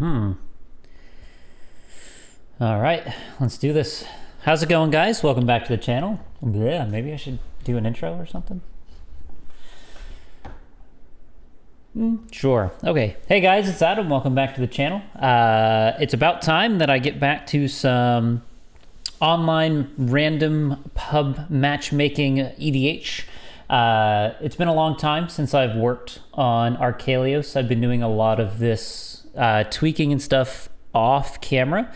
All right, let's do this. How's it going, guys? Welcome back to the channel. Yeah, maybe I should do an intro or something. Sure. Okay. Hey guys, it's Adam. Welcome back to the channel. It's about time that I get back to some online random pub matchmaking EDH. It's been a long time since I've worked on Archelos. I've been doing a lot of this tweaking and stuff off camera,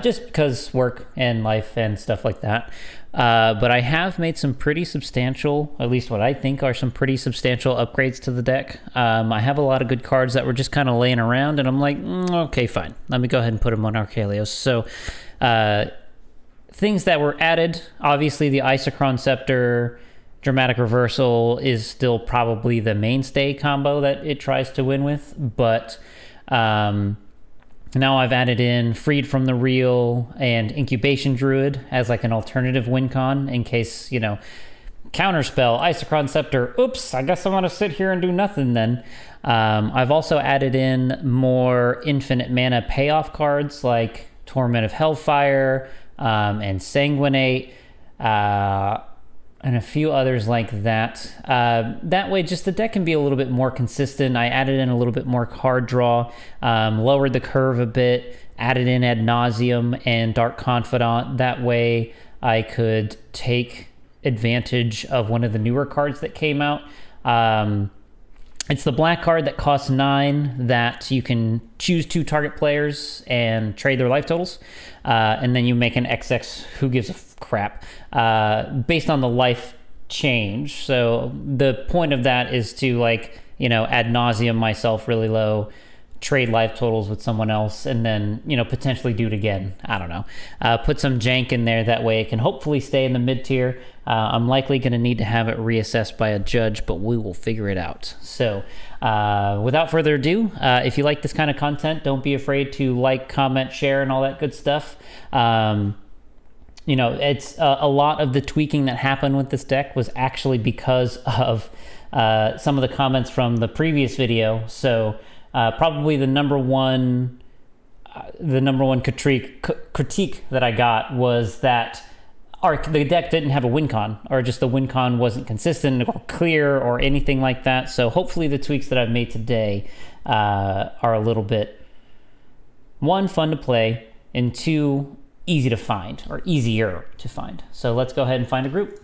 just because work and life and stuff like that. But I have made some pretty substantial, at least what I think are some pretty substantial upgrades to the deck. I have a lot of good cards that were just kind of laying around, and I'm like, okay, fine. Let me go ahead and put them on Archelos. So things that were added, obviously the Isochron Scepter, Dramatic Reversal is still probably the mainstay combo that it tries to win with, but now I've added in Freed from the Real and Incubation Druid as like an alternative win con in case, you know, Counterspell, Isochron Scepter, oops, I guess I'm going to sit here and do nothing then. I've also added in more infinite mana payoff cards like Torment of Hellfire and Sanguinate, and a few others like that. That way, just the deck can be a little bit more consistent. I added in a little bit more card draw, lowered the curve a bit, added in Ad Nauseam and Dark Confidant. That way, I could take advantage of one of the newer cards that came out. It's the black card that costs 9 that you can choose 2 target players and trade their life totals. And then you make an XX, who gives a crap, based on the life change. So the point of that is to, like, you know, Ad Nauseam myself really low, trade life totals with someone else, and then, you know, potentially do it again. I don't know. Put some jank in there, that way it can hopefully stay in the mid tier. I'm likely going to need to have it reassessed by a judge, but we will figure it out. So without further ado, if you like this kind of content, don't be afraid to like, comment, share, and all that good stuff. You know, it's a lot of the tweaking that happened with this deck was actually because of some of the comments from the previous video. So probably the number one critique that I got was that the deck didn't have a win con, or just the win con wasn't consistent or clear or anything like that. So hopefully the tweaks that I've made today are a little bit, 1, fun to play, and 2, easy to find, or easier to find. So let's go ahead and find a group.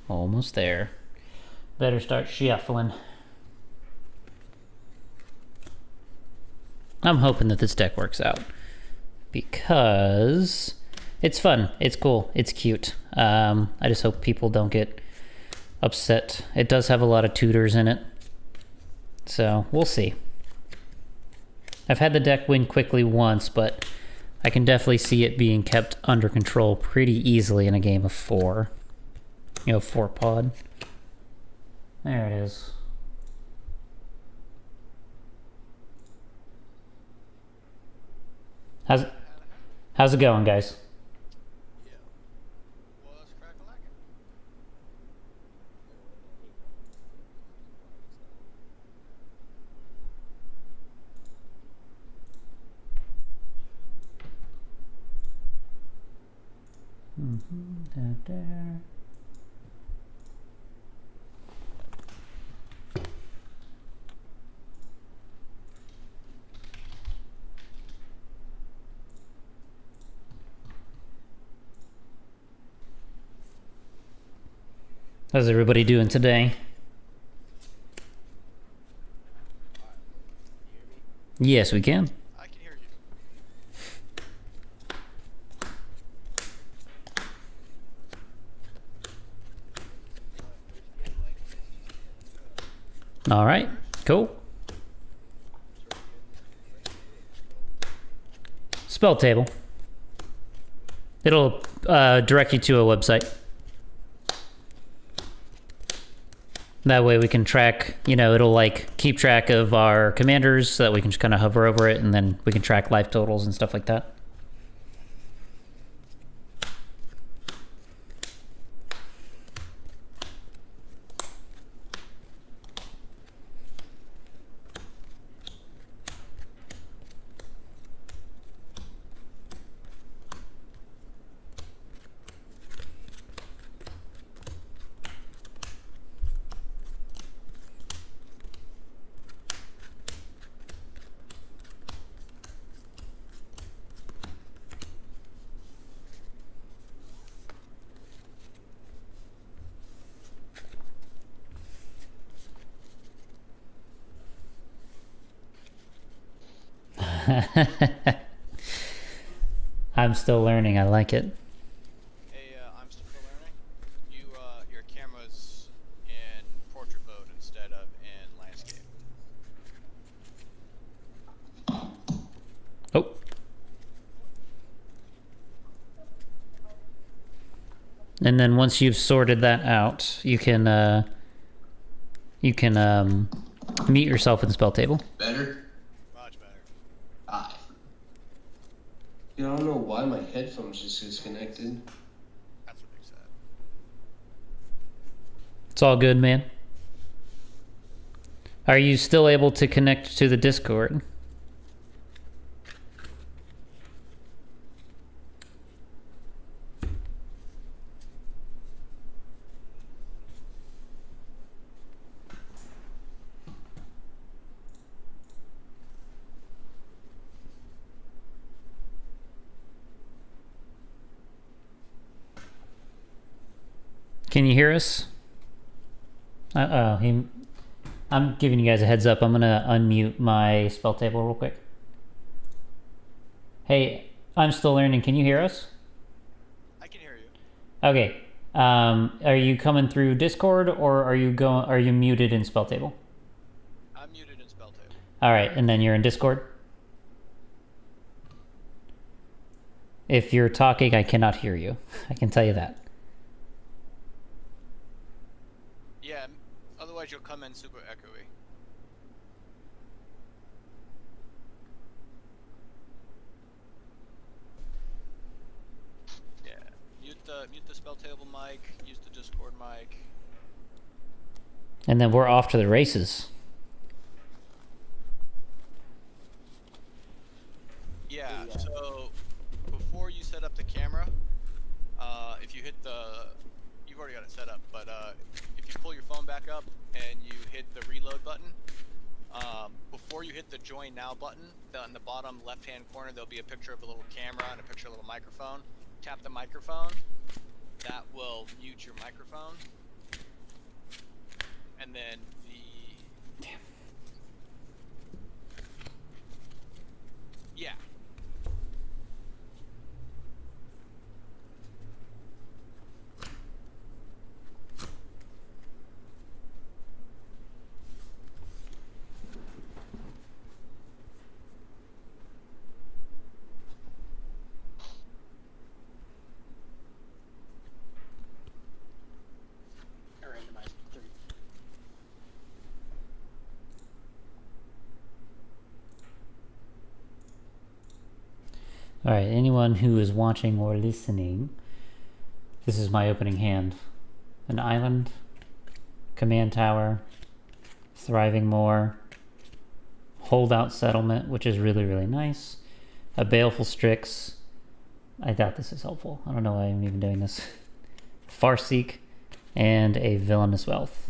Almost there. Better start shuffling. I'm hoping that this deck works out because it's fun, it's cool, it's cute. I just hope people don't get upset. It does have a lot of tutors in it, so we'll see. I've had the deck win quickly once, but I can definitely see it being kept under control pretty easily in a game of 4. You know, 4 pod. There it is. How's it going, guys? Yeah. Well, let's crack a lacking. There. How's everybody doing today? You hear me? Yes, we can. I can hear you. All right, cool. Spell table. It'll direct you to a website. That way we can track, you know, it'll like keep track of our commanders so that we can just kind of hover over it and then we can track life totals and stuff like that. I'm still learning. I like it. Hey, I'm still learning. Your camera's in portrait mode instead of in landscape. Oh. And then once you've sorted that out, you can mute yourself in the spell table. Better? Much better. Ah. You know, I don't know why my headphones just disconnected. That's what they said. It's all good, man. Are you still able to connect to the Discord? Can you hear us? I'm giving you guys a heads up. I'm gonna unmute my spell table real quick. Hey, I'm still learning. Can you hear us? I can hear you. Okay. Are you coming through Discord or are you muted in spell table? I'm muted in spell table. All right, and then you're in Discord. If you're talking, I cannot hear you. I can tell you that. Yeah, otherwise you'll come in super echoey. Yeah, mute the spell table mic, use the Discord mic. And then we're off to the races. Yeah, so before you set up the camera, if you hit you've already got it set up, but if you pull your phone back up and you hit the reload button, before you hit the join now button, in the bottom left hand corner there'll be a picture of a little camera and a picture of a little microphone. Tap the microphone, that will mute your microphone, and then yeah. All right, anyone who is watching or listening, this is my opening hand. An island, command tower, thriving moor, holdout settlement, which is really, really nice, a baleful Strix. I doubt this is helpful. I don't know why I'm even doing this. Farseek, and a villainous wealth.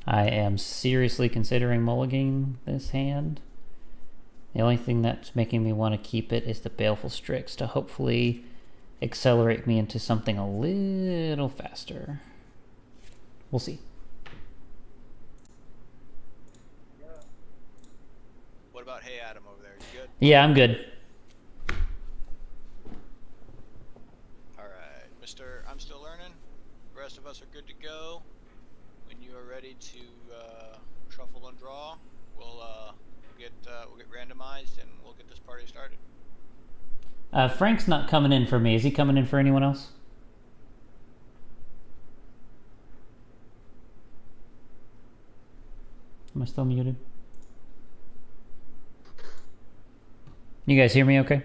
I am seriously considering mulliganing this hand. The only thing that's making me want to keep it is the baleful Strix to hopefully accelerate me into something a little faster. We'll see. What about HeyAdam over there? You good? Yeah, I'm good. Alright, Mr. I'm still learning. The rest of us are good to go. When you are ready to shuffle and draw, we'll get randomized and we'll get this party started. Frank's not coming in for me. Is he coming in for anyone else? Am I still muted? You guys hear me okay?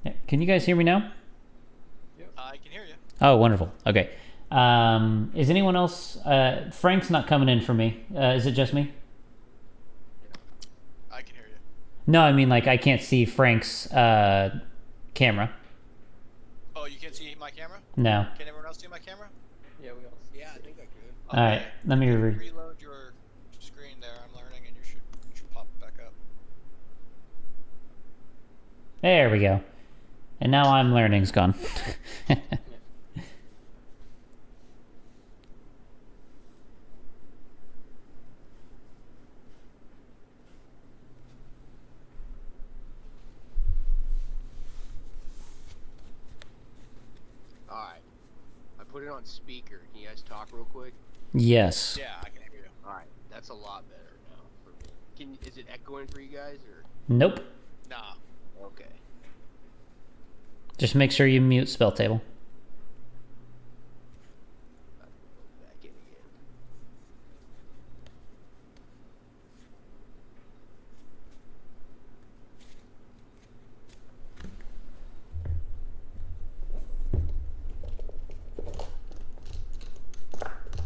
Yeah, can you guys hear me now? Yep. I can hear you. Oh, wonderful. Okay. Is anyone else? Frank's not coming in for me. Is it just me? I can hear you. No, I mean, like, I can't see Frank's camera. Oh, you can't see my camera? No. Can everyone else see my camera? Yeah, we all. Yeah, I think I could. Okay. Alright, let me reload your screen there. I'm learning and you should pop it back up. There we go. And now I'm learning's gone. Alright. I put it on speaker. Can you guys talk real quick? Yes. Yeah, I can hear you. Alright, that's a lot better now for me. Is it echoing for you guys or? Nope. Nah. Okay. Just make sure you mute spell table. Back in again.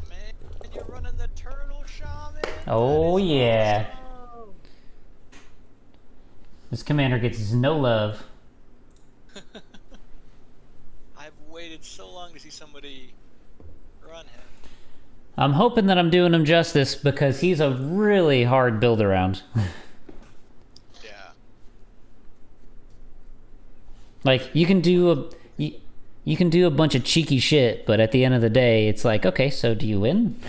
Man, you're running the turtle shaman. Oh, That is yeah. awesome. This commander gets no love. I've waited so long to see somebody run him. I'm hoping that I'm doing him justice because he's a really hard build around. Yeah. Like, you can do a bunch of cheeky shit, but at the end of the day, it's like, okay, so do you win?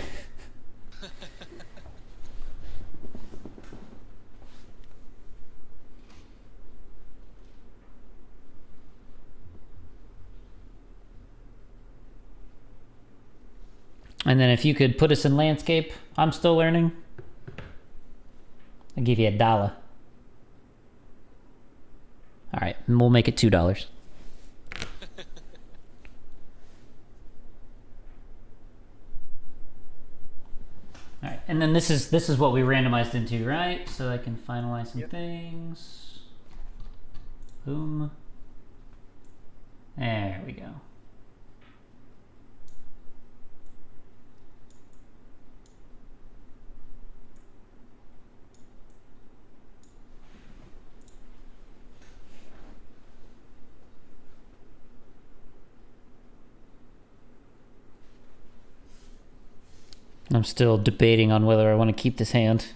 And then if you could put us in landscape, I'm still learning. I'll give you $1. All right, and we'll make it $2. All right, and then this is what we randomized into, right? So I can finalize some things. Boom. There we go. I'm still debating on whether I want to keep this hand.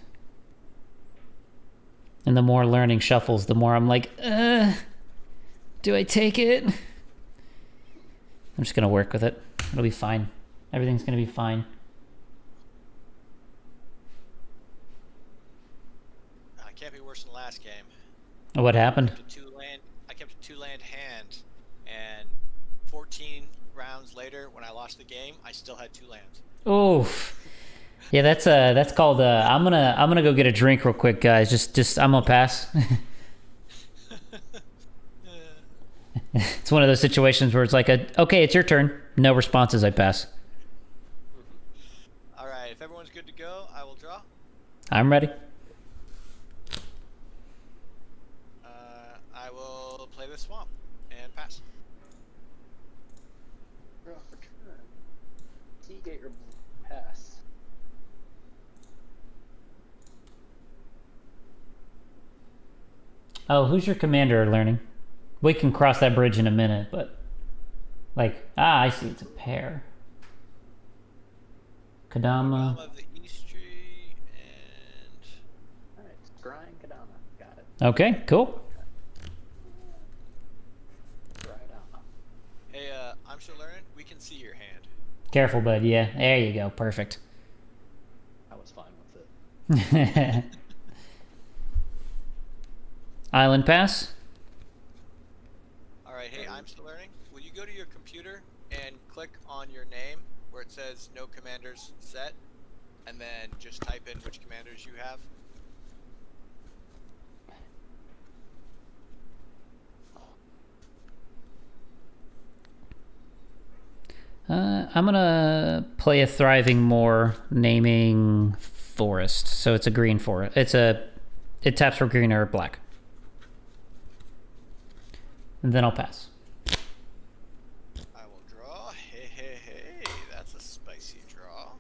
And the more learning shuffles, the more I'm like, do I take it? I'm just going to work with it. It'll be fine. Everything's going to be fine. It can't be worse than last game. What happened? I kept a 2-land hand, and 14 rounds later, when I lost the game, I still had 2 lands. Oh, yeah. That's called. I'm gonna go get a drink real quick, guys. Just I'm gonna pass. It's one of those situations where it's like okay, it's your turn. No responses. I pass. All right, if everyone's good to go, I will draw. I'm ready. I will play the swamp and pass. Draw for turn. Seagate or pass. Oh, who's your commander learning? We can cross that bridge in a minute, but like, I see it's a pair. Kadama. Of the East Tree. Okay, cool. Right on. Hey, I'm still learning. We can see your hand. Careful, bud. Yeah, there you go. Perfect. I was fine with it. Island pass. All right. Hey, I'm still learning. Will you go to your computer and click on your name where it says no commanders set, and then just type in which commanders you have? I'm gonna play a thriving more, naming forest. So it's a green forest. It taps for green or black. And then I'll pass. I will draw. Hey, hey, hey. That's a spicy draw.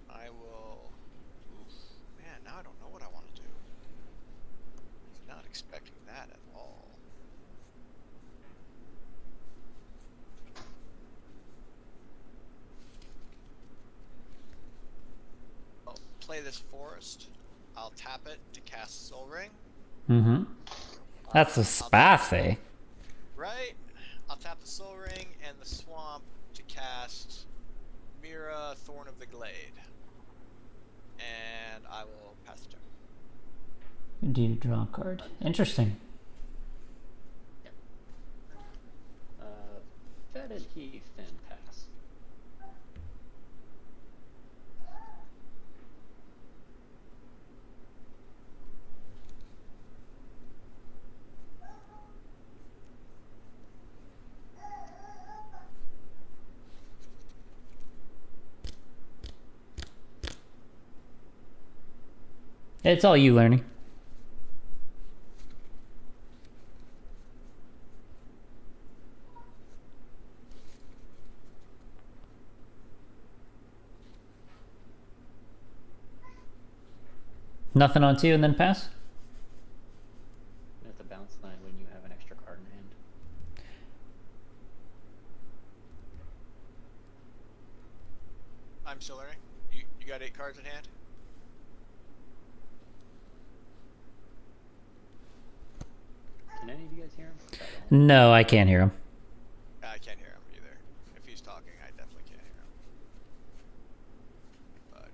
I will. Oof. Man, now I don't know what I want to do. I was not expecting that at all. I'll play this forest. I'll tap it to cast Soul Ring. Mm-hmm. That's a spicy. Right? I'll tap the Soul Ring and the Swamp to cast Mira, Thorn of the Glade. And I will pass the turn. Do you draw a card? Interesting. Fetid Heath and pass. It's all you learning. Nothing on 2 and then pass? It's a bounce line when you have an extra card in hand. I'm still learning. You got 8 cards in hand? Can any of you guys hear him? No, I can't hear him. I can't hear him either. If he's talking, I definitely can't hear him. But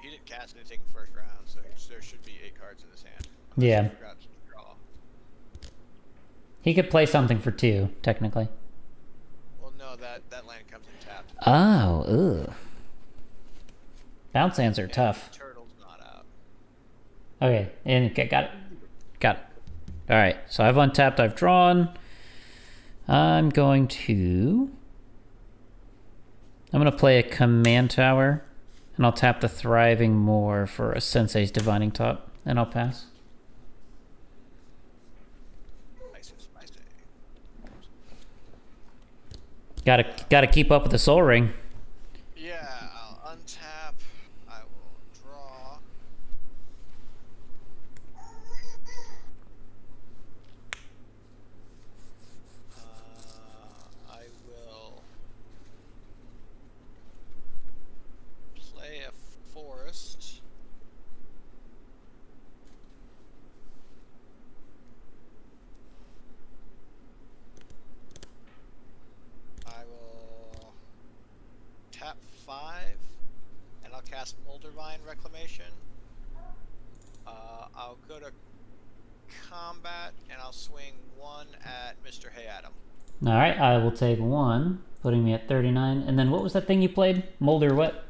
he didn't cast anything first round, so there should be 8 cards in his hand. Unless Yeah. he forgot to draw. He could play something for 2, technically. Well, no, that land comes in tapped. Oh, ugh. Bounce lands are And tough. Turtle's not out. Okay, and okay, got it. Got it. Alright, so I've untapped, I've drawn. I'm going to play a command tower, and I'll tap the Thriving Moor for a Sensei's Divining Top, and I'll pass. Spicy. Gotta keep up with the Soul Ring. Yeah, I'll untap. I will draw. I will play a forest. I will tap 5, and I'll cast Moldervine Reclamation. I'll go to combat, and I'll swing 1 at Mr. HeyAdam. Alright, I will take 1, putting me at 39. And then what was that thing you played? Molder what?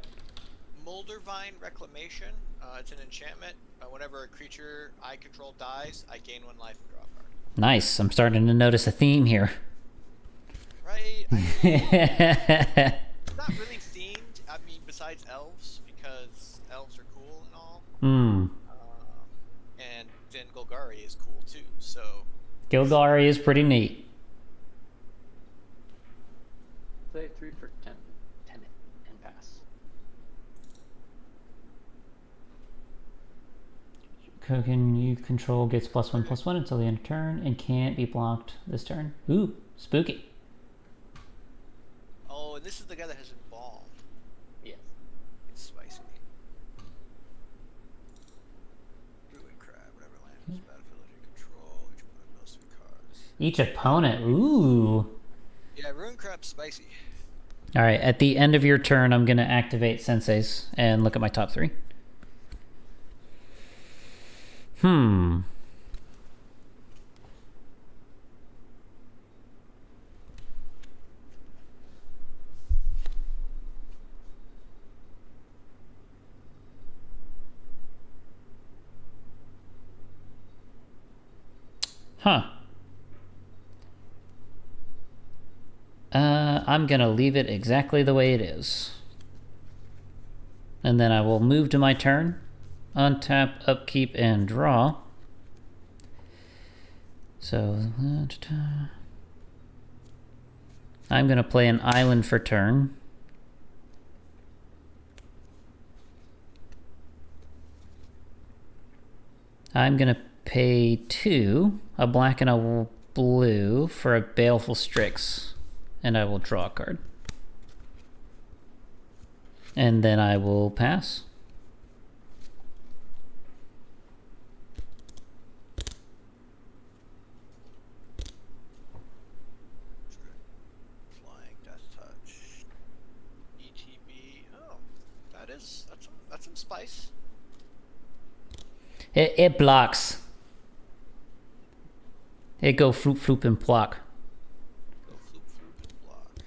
Moldervine Reclamation. It's an enchantment. Whenever a creature I control dies, I gain 1 life and draw a card. Nice, I'm starting to notice a theme here. Right? I mean, it's not really themed. I mean, besides elves, because elves are cool and all. Hmm. And then Golgari is cool too. So Gilgari is pretty neat. Play 3 for 10 and pass. Token you control gets +1/+1 until the end of turn and can't be blocked this turn. Ooh, spooky. oh, and this is the guy that has Embalm. Yes. Each opponent. Ooh. Yeah, Rune Crap's spicy. All right, at the end of your turn, I'm going to activate Sensei's and look at my top 3. Huh. I'm going to leave it exactly the way it is. And then I will move to my turn, untap, upkeep, and draw. So, I'm going to play an island for turn. I'm going to pay 2, a black and a blue, for a Baleful Strix. And I will draw a card. And then I will pass. Flying Death Touch. ETB. Oh, that's some spice. It blocks. It go floop floop and block. Go floop floop and block.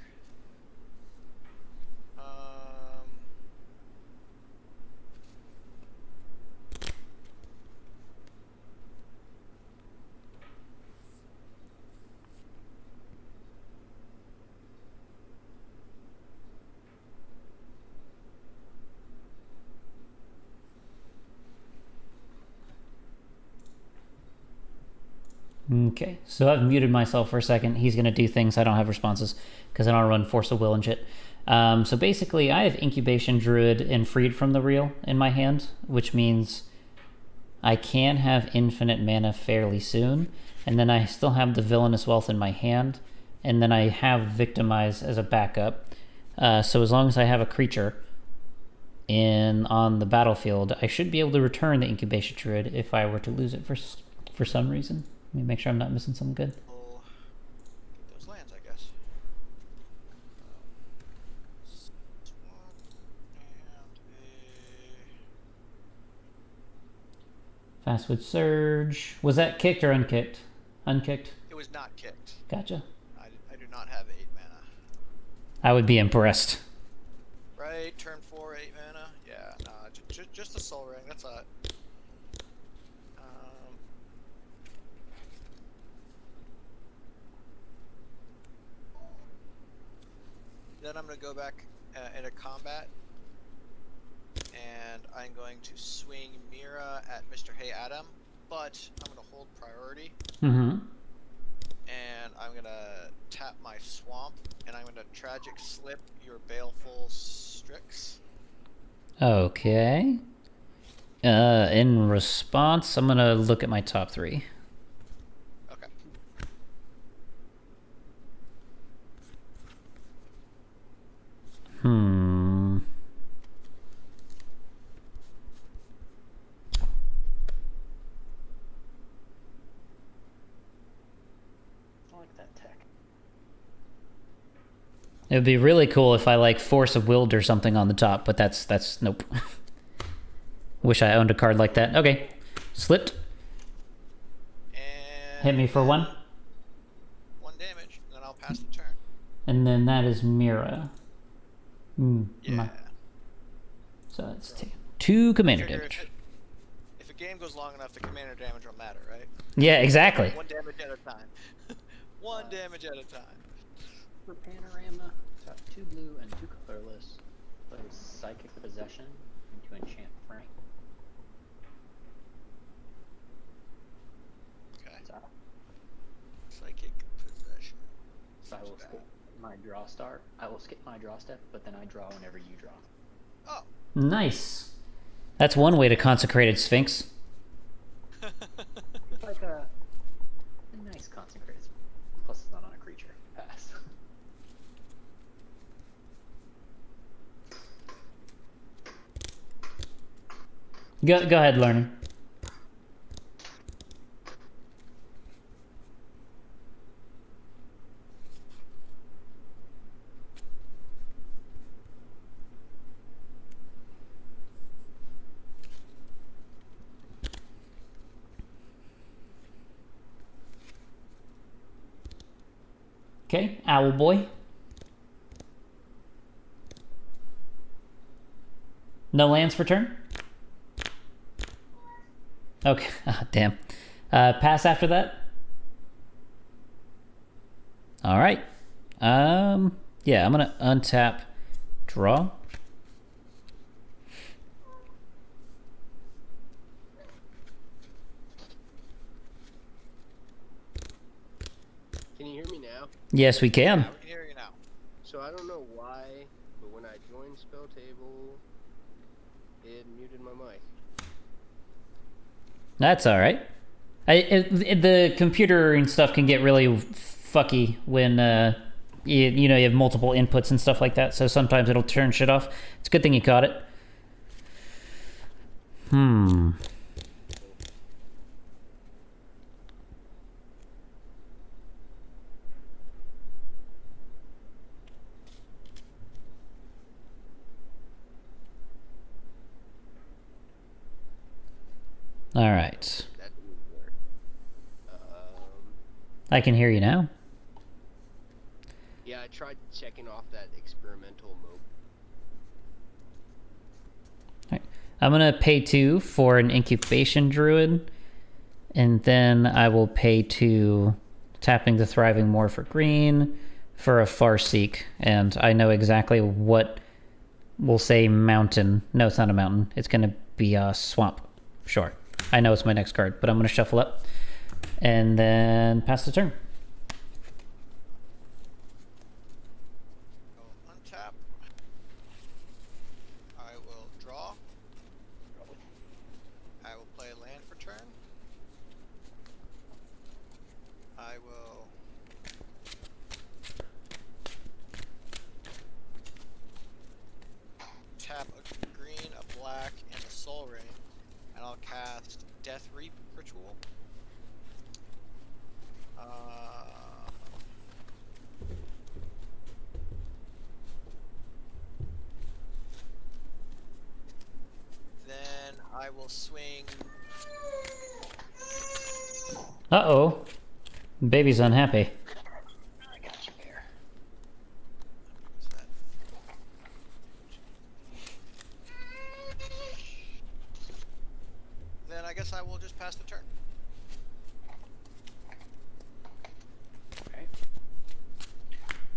Okay, so I've muted myself for a second. He's going to do things I don't have responses because I don't run Force of Will and shit. So basically, I have Incubation Druid and Freed from the Real in my hand, which means I can have infinite mana fairly soon. And then I still have the Villainous Wealth in my hand. And then I have Victimize as a backup. So as long as I have a creature on the battlefield, I should be able to return the Incubation Druid if I were to lose it for some reason. Let me make sure I'm not missing something good. We'll get those lands, I guess. Swamp and Fastwood Surge. Was that kicked or unkicked? Unkicked? it was not kicked. Gotcha. I do not have 8 mana. I would be impressed. Right, turn 4, 8 mana. Yeah, nah, just a Soul Ring. That's it. Then I'm going to go back into combat, and I'm going to swing Mira at Mr. HeyAdam, but I'm going to hold priority, Mm-hmm. and I'm going to tap my Swamp, and I'm going to Tragic Slip your Baleful Strix. Okay. In response, I'm going to look at my top 3. Okay. I like that tech. It would be really cool if I like Force of Willed or something on the top, but that's nope. Wish I owned a card like that. Okay. Slipped. And Hit me for 1. 1 damage, and then I'll pass the turn. And then that is Mira. Yeah. So that's 2 commander Figure damage. if a game goes long enough, the commander damage will matter, right? Yeah, exactly. 1 damage at a time. 1 damage at a time. For Panorama, top 2 blue and 2 colorless. Play Psychic Possession into Enchant Frank. Okay. So Psychic Possession. I will skip my draw start. I will skip my draw step, but then I draw whenever you draw. Oh. Nice. That's one way to consecrated Sphinx. It's like a nice consecrated. Plus it's not on a creature. Pass. Go ahead, learning. Okay, Owl Boy. No lands for turn? Okay, damn. Pass after that? Alright. Yeah, I'm gonna untap, draw. Can you hear me now? Yes, we can. Yeah, we can hear you now. So I don't know why, but when I joined spell table, it muted my mic. That's alright. The computer and stuff can get really fucky when, you know, you have multiple inputs and stuff like that, so sometimes it'll turn shit off. It's a good thing you caught it. All right. That didn't work. I can hear you now. Yeah, I tried checking off that experimental mode. All right. I'm going to pay 2 for an incubation druid, and then I will pay 2 tapping the Thriving Moor for green for a Farseek, and I know exactly what we'll say mountain. No, it's not a mountain. It's going to be a swamp. Sure. I know it's my next card, but I'm going to shuffle up and then pass the turn. Go untap. I will draw. I will play a land for turn. I will tap a green, a black, and a soul ring, and I'll cast Death Reap Ritual. Then I will swing. Uh-oh. Baby's unhappy. I got you there. What's that? Then I guess I will just pass the turn. Okay.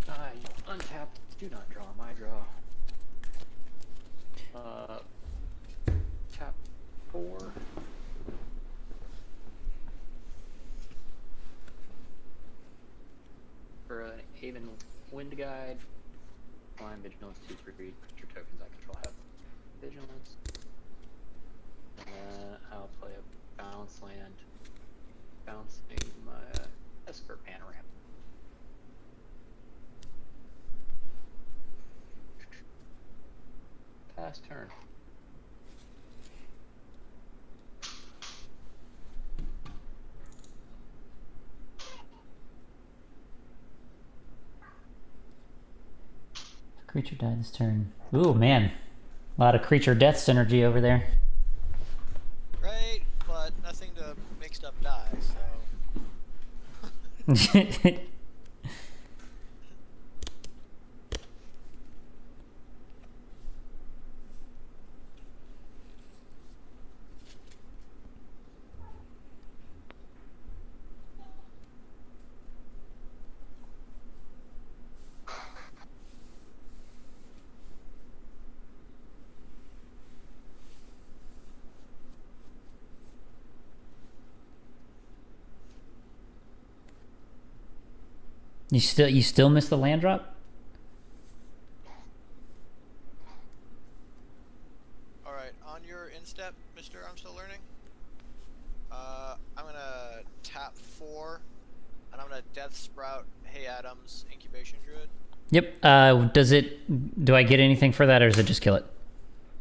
You untap, do not draw my draw. Tap 4. For an Haven Wind Guide, Flying Vigilance 2 for creature tokens I control have Vigilance. And then I'll play a bounce land, bouncing my Esper Panorama. Pass turn. Creature died this turn. Ooh, man. A lot of creature death synergy over there. Right, but nothing to make stuff die, so. You still miss the land drop? Alright, on your instep, Mr. I'm still learning. I'm gonna tap 4, and I'm gonna Death Sprout HeyAdam's Incubation Druid. Yep. Do I get anything for that, or does it just kill it?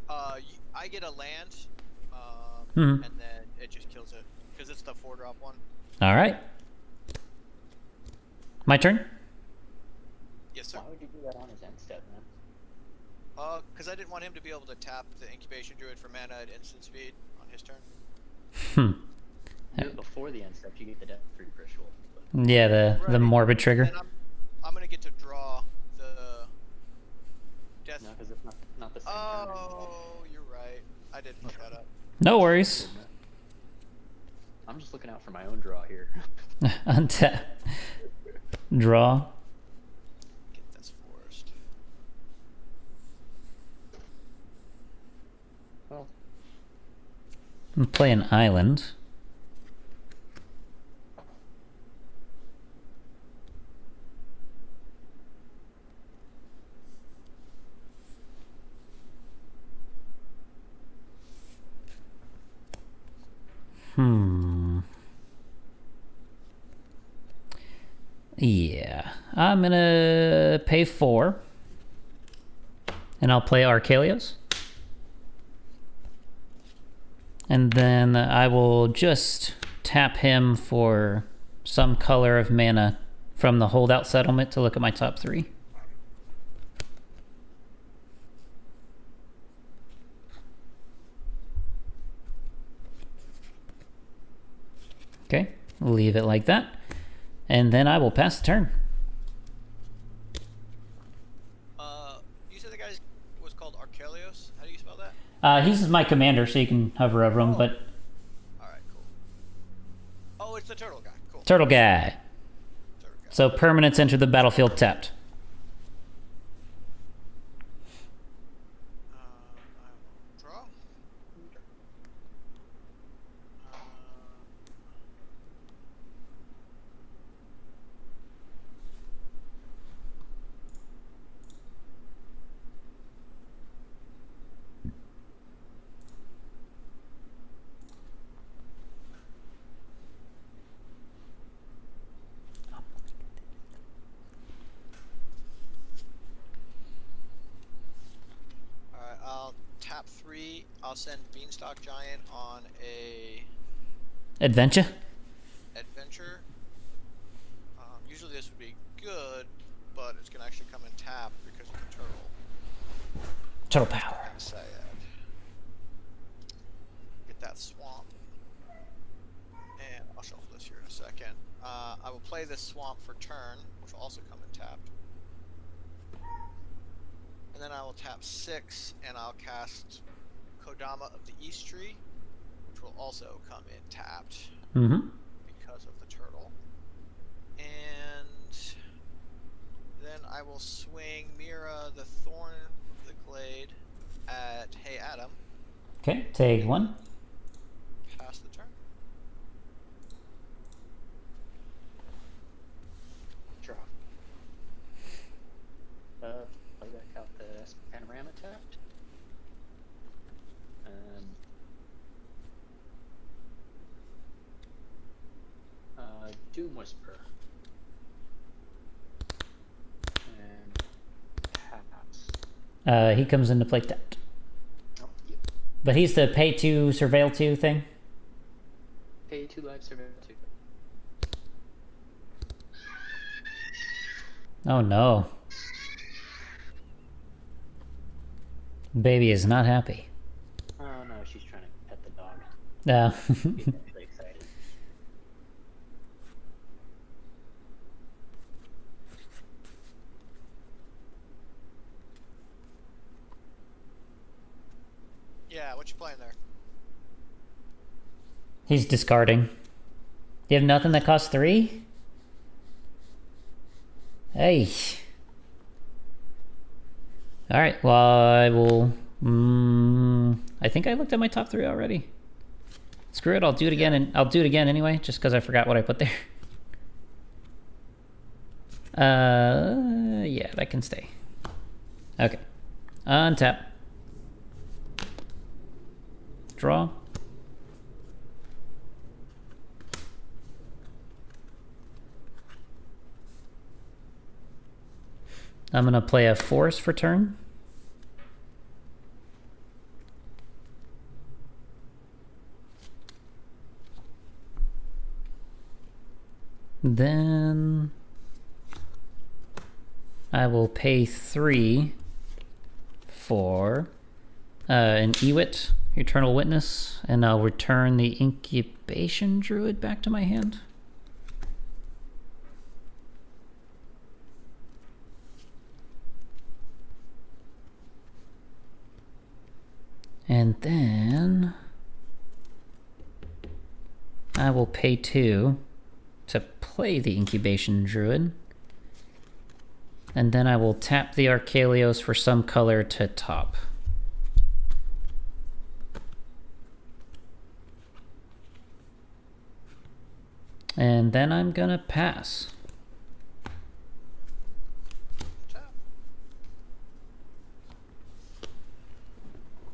I get a land, Mhm. and then it just kills it, because it's the 4-drop one. All right. My turn? Yes, sir. Why would you do that on his end step, man? Because I didn't want him to be able to tap the Incubation Druid for mana at instant speed on his turn. Do it before the end step, you get the Death Free Ritual. But Yeah, the Right. morbid trigger. And I'm Oh, you're right. I did fuck that up. No worries. I'm just looking out for my own draw here. Untap. Draw. Get this forest. Well, And play an island. Yeah, I'm gonna pay 4. And I'll play Archelos. And then I will just tap him for some color of mana from the holdout settlement to look at my top 3. Okay, leave it like that. And then I will pass the turn. You said the guy was called Archelos? How do you spell that? He's my commander, so you can hover over him, but... Alright, cool. Oh, it's the turtle guy. Cool. Turtle guy. Turtle guy. So permanents enter the battlefield tapped. I will draw. Alright, I'll tap 3. I'll send Beanstalk Giant on a Adventure? adventure. Usually this would be good, but it's gonna actually come in tap because of the turtle. Turtle power. Kinda sad. Get that swamp. And I'll shuffle this here in a second. I will play this swamp for turn, which will also come in tapped. And then I will tap 6, and I'll cast Kodama of the East Tree, which will also come in tapped Mm-hmm. because of the turtle. And then I will swing Mira the Thorn of the Glade at HeyAdam. Okay, take 1. Pass the turn. draw. Play back out the panorama tapped. Doom Whisper. And pass. He comes into play tapped. Oh, yep. But he's the pay 2, surveil 2 thing? Pay 2 life surveil 2. Oh no. Baby is not happy. Oh no, she's trying to pet the dog. No. She's really excited. Yeah, what you playing there? He's discarding. You have nothing that costs 3? Hey. Alright, well, I will... I think I looked at my top 3 already. Screw it, I'll do it again, and I'll do it again anyway, just because I forgot what I put there. Yeah, that can stay. Okay. Untap. Draw. I'm gonna play a forest for turn. Then I will pay 3 for an Ewit, Eternal Witness, and I'll return the Incubation Druid back to my hand. And then I will pay 2 to play the Incubation Druid. And then I will tap the Archelos for some color to top. And then I'm gonna pass. Tap.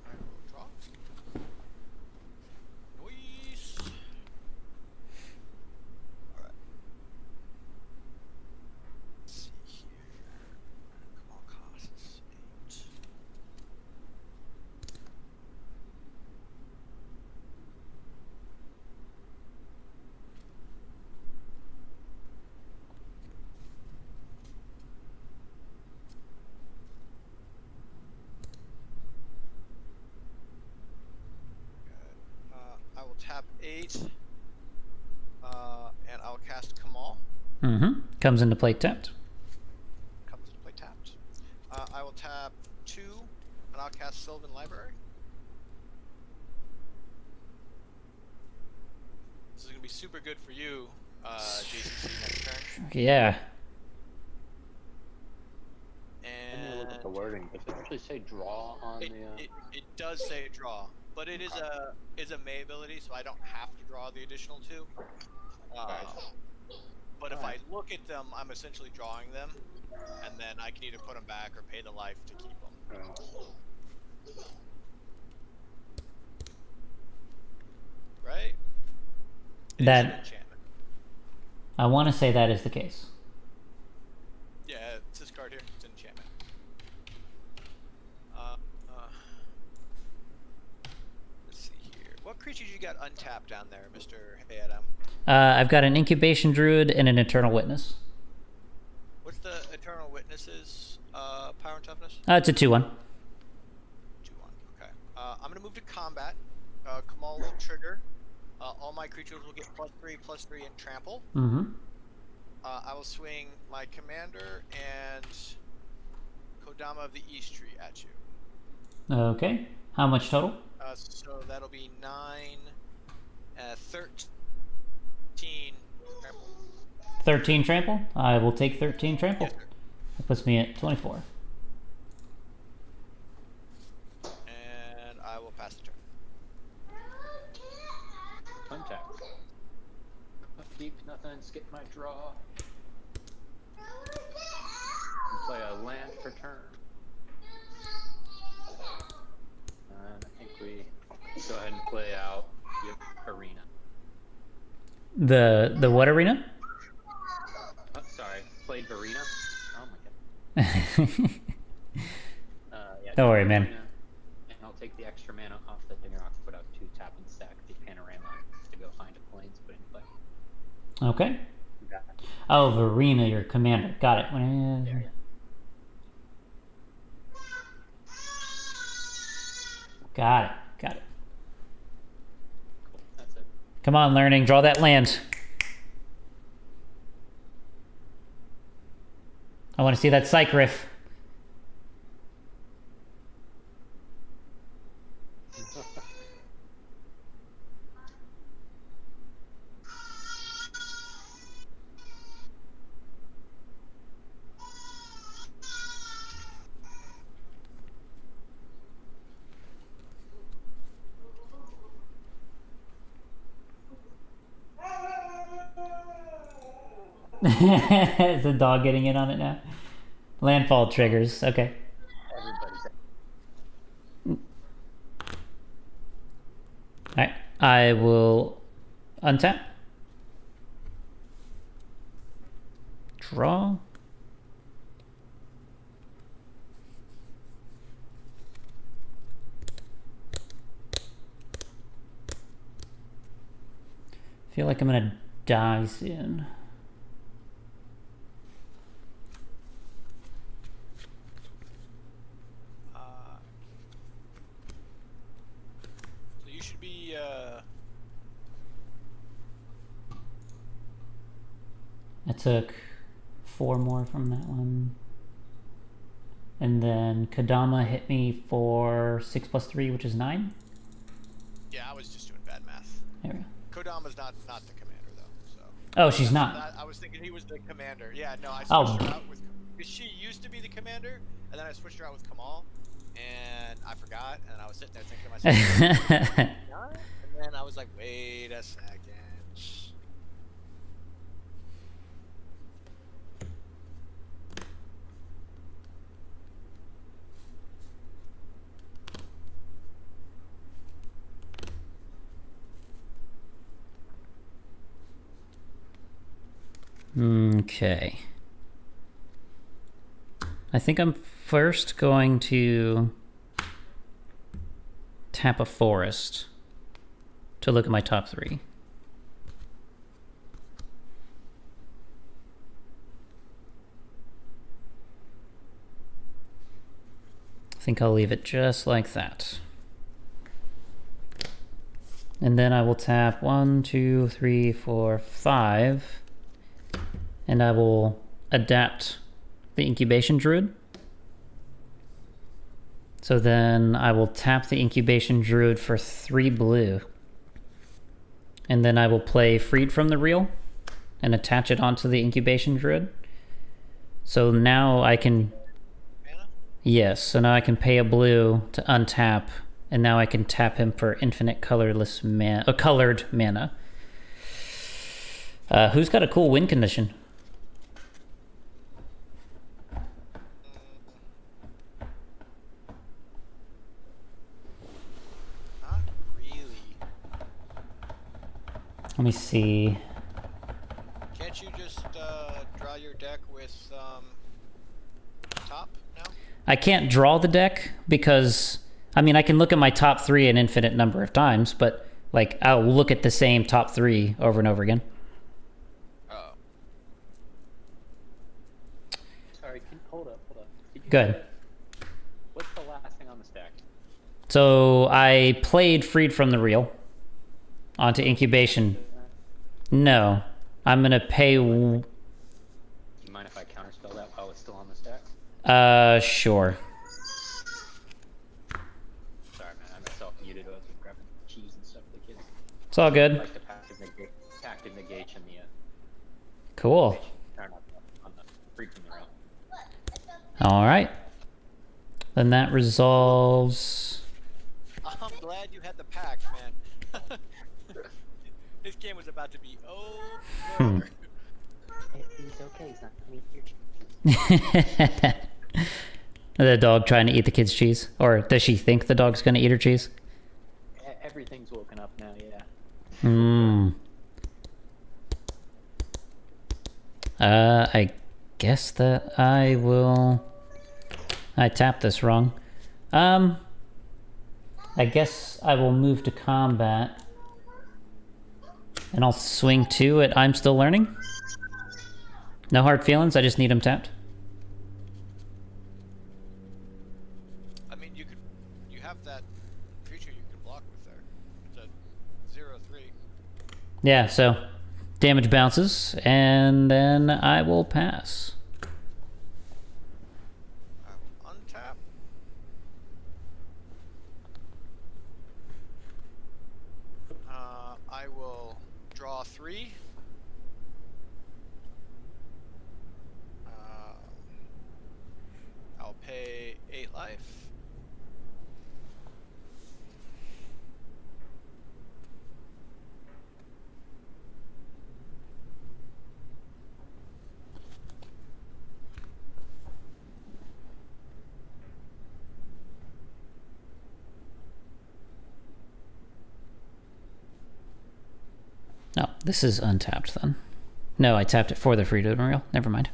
I will draw. Noise. Alright. Let's see here. Come on, costs 8. I will tap 8, and I'll cast Kamal. Comes into play tapped. Comes into play tapped. I will tap 2, and I'll cast Sylvan Library. This is going to be super good for you, JCC, next turn. Yeah. Let me look at And the wording. Does it actually say draw on it, the? it does say draw, but it is a May ability, so I don't have to draw the additional 2. But if I look at them, I'm essentially drawing them, and then I can either put them back or pay the life to keep them. Right? It is That- an enchantment. I want to say that is the case. Yeah, it's this card here. It's an enchantment. Let's see here. What creatures you got untapped down there, Mr. HeyAdam? I've got an Incubation Druid and an Eternal Witness. What's the Eternal Witness's power and toughness? It's a 2/1. 2-1. Okay. I'm gonna move to combat. Kamal will trigger. All my creatures will get +3/+3 and trample. I will swing my commander and Kodama of the East Tree at you. Okay. How much total? So that'll be 9, 13 trample. 13 trample? I will take 13 trample. Yes, sir. That puts me at 24. And I will pass the turn. Untap. Deep, nothing. Skip my draw. Play a land for turn. And I think we go ahead and play out the arena. The what arena? Oh, sorry, played Verena. Oh my god. Yeah, Don't worry, man. Verena, and I'll take the extra mana off the Dingerock, put out 2 tap and stack the Panorama to go find a planes, put in play. Okay. You got that. Oh, Verena, your commander. Got it. There, yeah. Got it. Got it. Cool. That's it. Come on, learning. Draw that land. I want to see that Psych Riff. Is the dog getting in on it now? Landfall triggers. Okay. Everybody's Alright. I will untap. Draw. Feel like I'm gonna die soon. So you should be I took 4 more from that one. And then Kadama hit me for 6 plus 3, which is 9. Yeah, I was just doing bad math. There we go. Kodama's not the commander though. So. Oh, she's not. I was thinking he was the commander. Yeah, no, I Oh. switched her out with. Because she used to be the commander, and then I switched her out with Kamal, and I forgot, and I was sitting there thinking to myself, and then I was like, wait a second. Okay. I think I'm first going to tap a forest to look at my top 3. I think I'll leave it just like that. And then I will tap 1, 2, 3, 4, 5. And I will adapt the Incubation Druid. So then I will tap the Incubation Druid for 3 blue. And then I will play Freed from the Reel and attach it onto the Incubation Druid. So now I can... Mana? Yes, so now I can pay a blue to untap, and now I can tap him for infinite colorless colored mana. Who's got a cool win condition? Not really. Let me see. Can't you just draw your deck with top now? I can't draw the deck because, I mean, I can look at my top 3 an infinite number of times, but like I'll look at the same top 3 over and over again. Oh. Sorry, hold up. Did you Good. What's the last thing on the stack? So I played Freed from the Reel onto Incubation. No, I'm gonna pay. Do you mind if I counterspell that while it's still on the stack? Sure. Sorry, man, I myself muted. I was grabbing cheese and stuff for the kids. It's all good. Like the active negation in the Cool. or not on the Freed from the Reel. All right. Then that resolves. I'm glad you had the pack, man. This game was about to be over. He's okay. He's not gonna eat your cheese. The dog trying to eat the kid's cheese? Or does she think the dog's gonna eat her cheese? Everything's woken up now. Yeah. I guess that I will... I tapped this wrong. I guess I will move to combat. And I'll swing 2 at I'm Still Learning. No hard feelings, I just need him tapped. I mean, you have that creature you can block with there. It's a 0/3. Yeah, so damage bounces, and then I will pass. I will untap. I will draw 3. I'll pay 8 life. No, this is untapped then. No, I tapped it for the Freedom Reel. Never mind.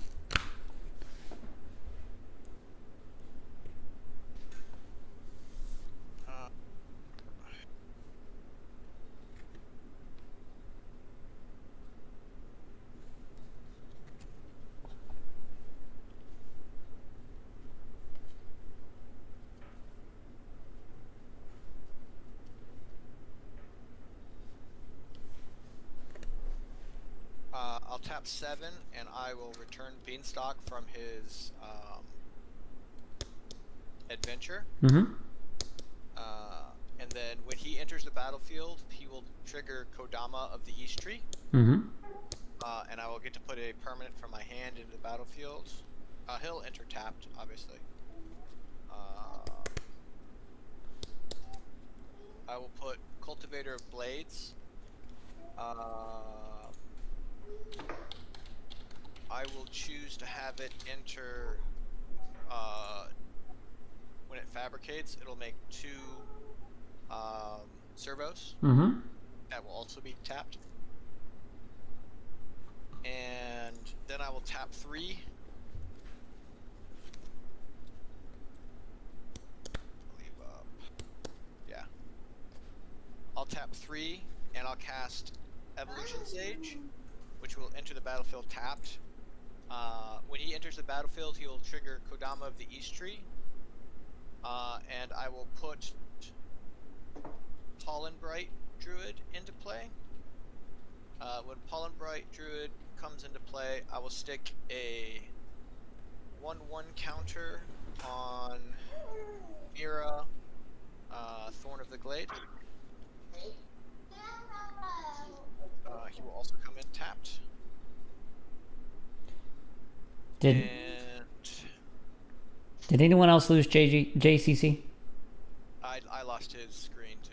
I'll tap 7, and I will return Beanstalk from his adventure. Mm-hmm. And then when he enters the battlefield, he will trigger Kodama of the East Tree. Mm-hmm. And I will get to put a permanent from my hand into the battlefield. He'll enter tapped, obviously. I will put Cultivator of Blades. I will choose to have it enter. When it fabricates, it'll make 2 servos. Mm-hmm. That will also be tapped. And then I will tap 3. Leave up. Yeah. I'll tap 3 and I'll cast Evolution Sage, which will enter the battlefield tapped. When he enters the battlefield, he will trigger Kodama of the East Tree. And I will put Pollenbright Druid into play. When Pollenbright Druid comes into play, I will stick a 1/1 counter on Mira, Thorn of the Glade. He will also come in tapped. Did anyone else lose JCC? I lost his screen too.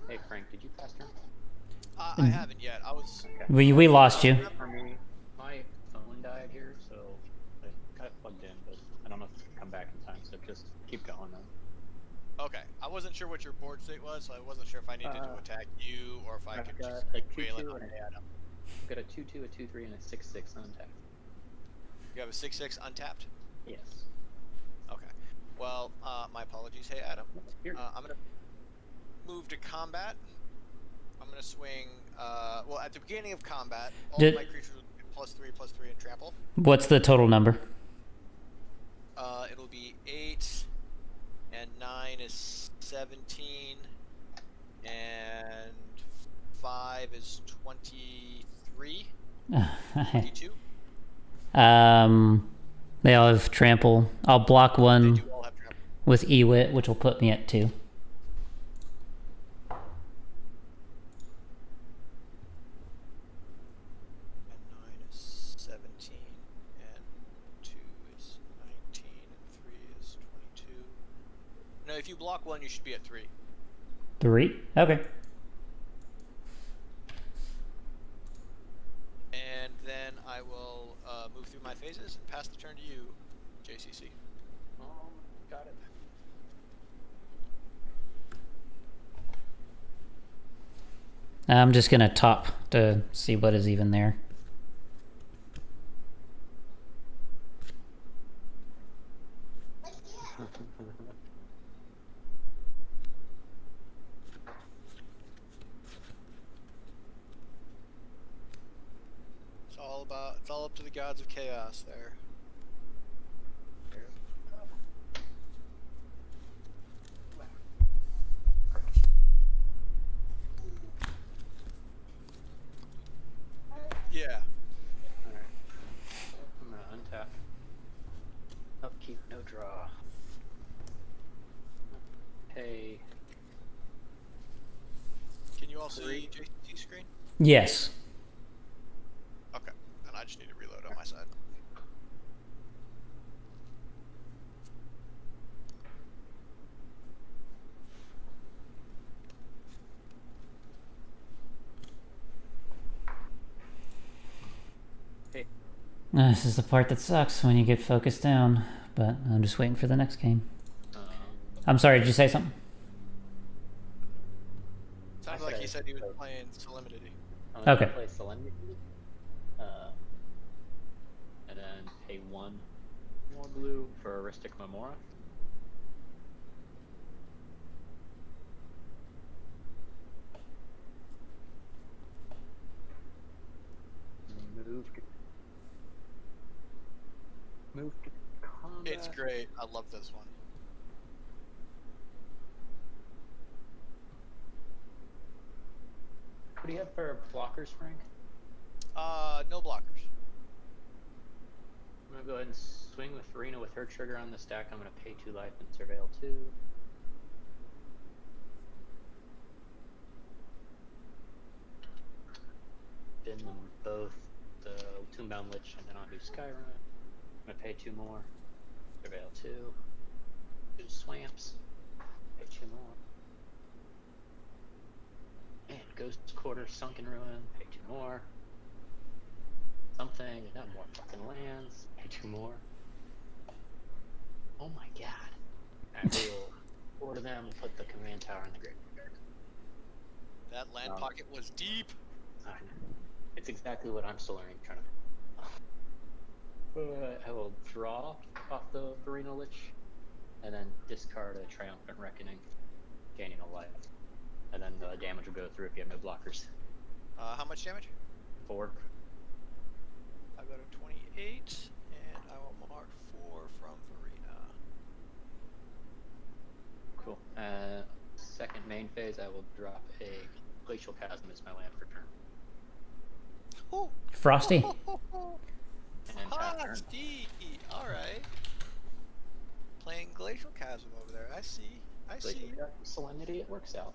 Hey Frank, did you pass turn? I haven't yet. I was. Okay. We lost you. For me, my phone died here, so I got it plugged in, but I don't know if it'll come back in time, so just keep going then. Okay, I wasn't sure what your board state was, so I wasn't sure if I needed to attack you or if I I've could got just a keep 2/2 wailing on and HeyAdam. I've got a 2/2, a 2/3, and a 6/6 untapped. You have a 6/6 untapped? Yes. Okay. Well, my apologies, HeyAdam. Here. I'm gonna move to combat. I'm gonna swing. Well, at the beginning of combat, all of my creatures will get +3/+3 and trample. What's the total number? It'll be 8, and 9 is 17, and 5 is 23. 22. They all have trample. I'll block They one do all have trample. with Ewit, which will put me at 2. And 9 is 17, and 2 is 19, and 3 is 22. No, if you block 1, you should be at 3. 3? Okay. And then I will move through my phases and pass the turn to you, JCC. Got it. I'm just gonna top to see what is even there. It's all up to the gods of chaos there. Yeah. Alright. I'm gonna untap. Upkeep, no draw. Hey. Can you all see JCC's screen? Yes. Okay. Then I just need to reload on my side. Hey, This is the part that sucks when you get focused down, but I'm just waiting for the next game. I'm sorry, did you say something? Sounded like he said he was playing Solemnity. Okay. Play Solemnity, and then pay 1 more blue for Aristic Memora. Move to combat. It's great. I love this one. What do you have for blockers, Frank? No blockers. I'm gonna go ahead and swing with Farina with her trigger on the stack. I'm gonna pay 2 life and surveil 2. Bin them both, the Tombbound Lich, and then I'll do Skyrun. I'm gonna pay 2 more. Surveil 2. Do Swamps. Pay 2 more. And Ghost Quarter, Sunken Ruin. Pay 2 more. Something, not more fucking lands. Pay 2 more. Oh my god. I will order them and put the command tower in the graveyard. That land pocket was deep. It's exactly what I'm still learning, trying to. I will draw off the Verino Lich, and then discard a Triumphant Reckoning, gaining a life. And then the damage will go through if you have no blockers. How much damage? 4. I go to 28, and I will mark 4 from Verena. Cool. Second main phase, I will drop a Glacial Chasm as my land for turn. Oh. Frosty. And tap turn. Frosty. All right. Playing Glacial Chasm over there. I see. I Glacial see. Chasm, Solemnity, it works out.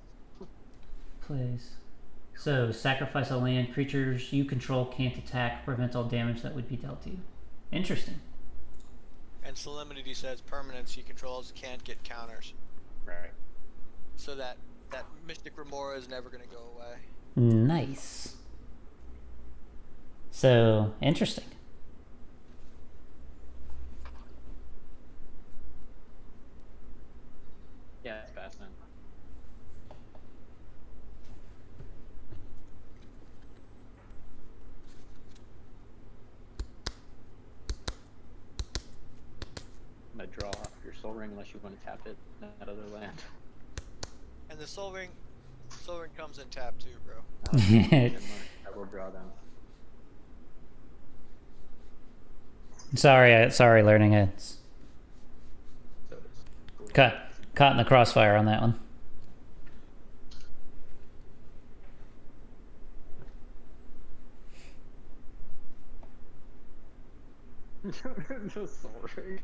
Plays. So, sacrifice a land. Creatures you control can't attack. Prevent all damage that would be dealt to you. Interesting. And Solemnity says permanents he controls can't get counters. Right. So that Mystic Remora is never going to go away. Nice. So, interesting. Yeah, it's fascinating. I'm gonna draw off your Soul Ring unless you want to tap it, that other land. And the Soul Ring comes in tap too, bro. I will draw them. Sorry, learning it. So it's Caught in the crossfire on that one. The Soul Ring.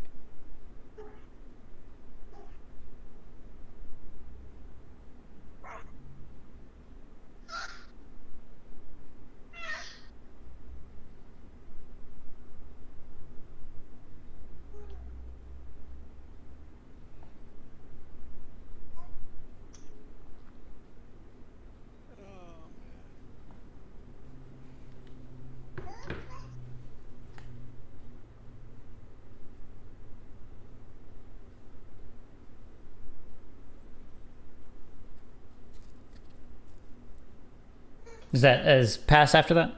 Is that as pass after that?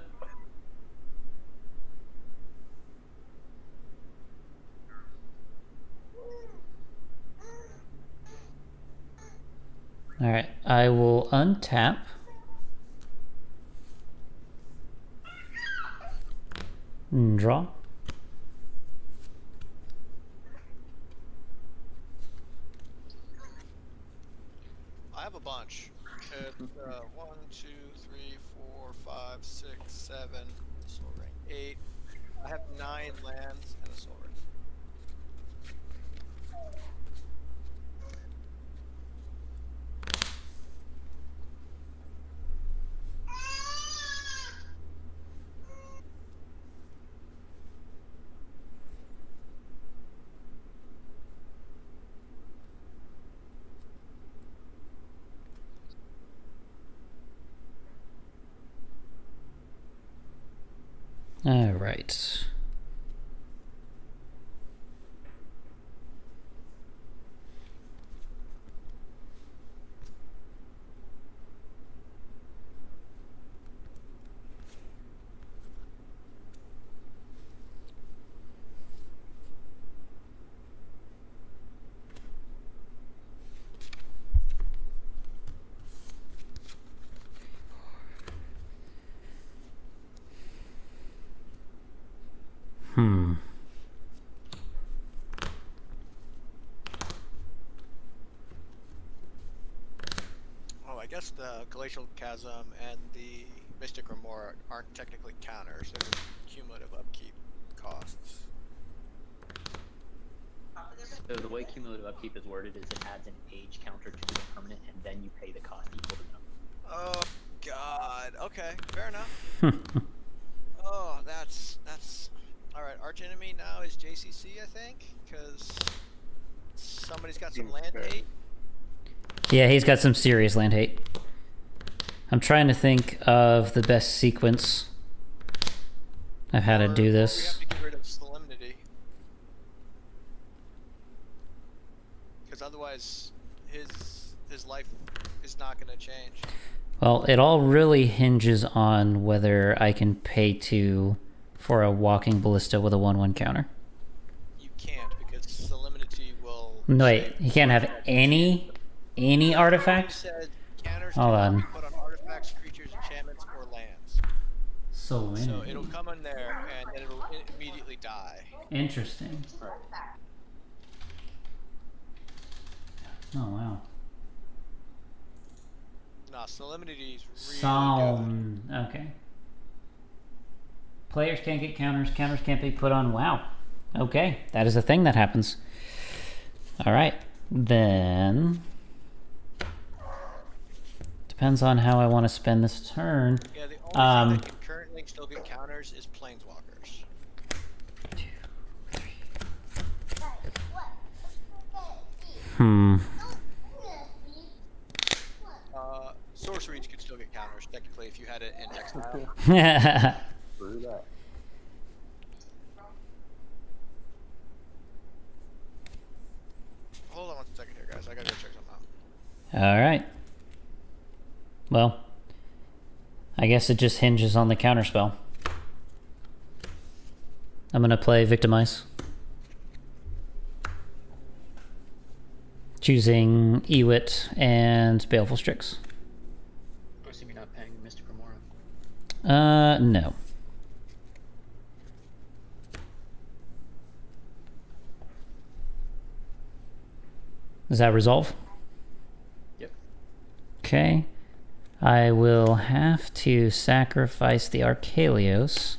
All right, I will untap. And draw. I have a bunch. It's 1, 2, 3, 4, 5, 6, 7. Soul Ring 8. I have 9 lands and a Soul Ring. All right. Oh, I guess the Glacial Chasm and the Mystic Remora aren't technically counters, they're just cumulative upkeep costs. So the way cumulative upkeep is worded is it adds an age counter to the permanent, and then you pay the cost equal to them. Oh god. Okay, fair enough. Oh, that's all right. Arch enemy now is JCC, I think, because somebody's got some Seems land fair. hate. Yeah, he's got some serious land hate. I'm trying to think of the best sequence of how to do We this. have to get rid of Solemnity, because otherwise his life is not going to change. Well, it all really hinges on whether I can pay 2 for a walking ballista with a 1/1 counter. You can't, because Solemnity will. No, wait, he can't have any It artifact? says counters Hold cannot on. be put on artifacts, creatures, enchantments, or lands. So So it'll come in there and then it'll immediately die. interesting. Oh wow. Nah, Solemnity is really good. Psalm. Okay. Players can't get counters. Counters can't be put on. Wow. Okay, that is a thing that happens. All right, then. Depends on how I want to spend this turn. Yeah, the only thing that can currently still get counters is Planeswalkers. Sorceries could still get counters, technically, if you had it in exile. Screw that. Hold on 1 second here, guys. I gotta go check something out. All right. Well, I guess it just hinges on the counterspell. I'm gonna play Victimize. Choosing Ewit and Baleful Strix. I assume you're not paying Mystic Remora. No. Does that resolve? Yep. Okay. I will have to sacrifice the Archelos.